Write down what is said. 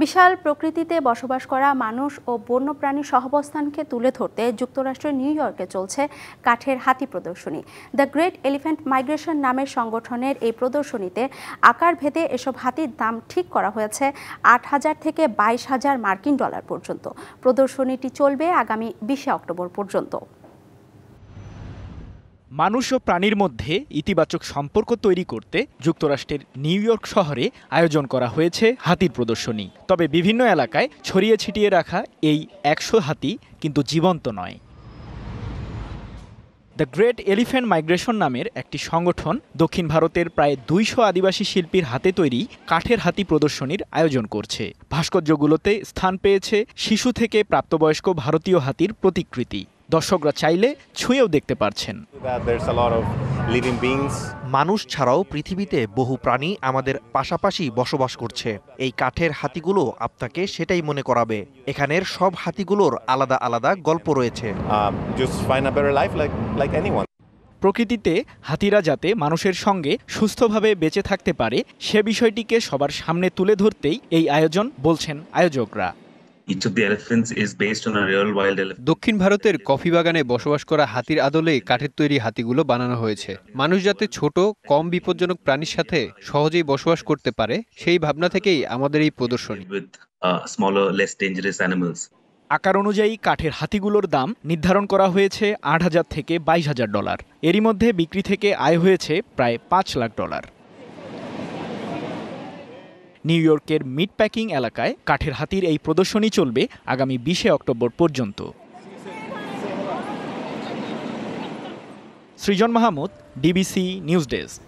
বিশাল প্রকৃতিতে বসবাস করা মানুষ ও বন্যপ্রাণীর সহাবস্থানকে তুলে ধরতে যুক্তরাষ্ট্রের নিউ ইয়র্কে চলছে কাঠের হাতি প্রদর্শনী। দ্য গ্রেট এলিফ্যান্ট মাইগ্রেশন নামের সংগঠনের এই প্রদর্শনীতে আকার ভেদে এসব হাতির দাম ঠিক করা হয়েছে ৮,০০০ থেকে ২২,০০০ মার্কিন ডলার পর্যন্ত। প্রদর্শনীটি চলবে আগামী ২০ অক্টোবর পর্যন্ত। মানুষ ও প্রাণীর মধ্যে ইতিবাচক সম্পর্ক তৈরি করতে যুক্তরাষ্ট্রের নিউ ইয়র্ক শহরে আয়োজন করা হয়েছে হাতির প্রদর্শনী। তবে বিভিন্ন এলাকায় ছড়িয়ে ছিটিয়ে রাখা এই ১০০ হাতি কিন্তু জীবন্ত নয়। দ্য গ্রেট এলিফ্যান্ট মাইগ্রেশন নামের একটি সংগঠন দক্ষিণ ভারতের প্রায় ২০০ আদিবাসী শিল্পীর হাতে তৈরি কাঠের হাতি প্রদর্শনীর আয়োজন করছে। ভাস্কর্যগুলোতে স্থান পেয়েছে শিশু থেকে প্রাপ্তবয়স্ক ভারতীয় হাতির প্রতিকৃতি। দর্শকরা চাইলে ছুঁয়েও দেখতে পারছেন। মানুষ ছাড়াও পৃথিবীতে বহু প্রাণী আমাদের পাশাপাশি বসবাস করছে। এই কাঠের হাতিগুলো আপনাকে সেটাই মনে করাবে। এখানের সব হাতিগুলোর আলাদা আলাদা গল্প রয়েছে। প্রকৃতিতে হাতিরা যাতে মানুষের সঙ্গে সুস্থভাবে বেঁচে থাকতে পারে সে বিষয়টিকে সবার সামনে তুলে ধরতেই এই আয়োজন, বলছেন আয়োজকরা। দক্ষিণ ভারতের কফি বাগানে বসবাস করা হাতির আদলে কাঠের তৈরি হাতিগুলো বানানো হয়েছে। মানুষ যাতে ছোট, কম বিপজ্জনক প্রাণীর সাথে সহজেই বসবাস করতে পারে সেই ভাবনা থেকেই আমাদের এই প্রদর্শনী। আকার অনুযায়ী কাঠের হাতিগুলোর দাম নির্ধারণ করা হয়েছে ৮,০০০ থেকে ২২,০০০ ডলার। এরই মধ্যে বিক্রি থেকে আয় হয়েছে প্রায় ৫ লাখ ডলার। নিউ ইয়র্কের মিট প্যাকিং এলাকায় কাঠের হাতির এই প্রদর্শনী চলবে আগামী ২০ অক্টোবর পর্যন্ত। সৃজন মাহমুদ, ডিবিসি নিউজ ডেস্ক।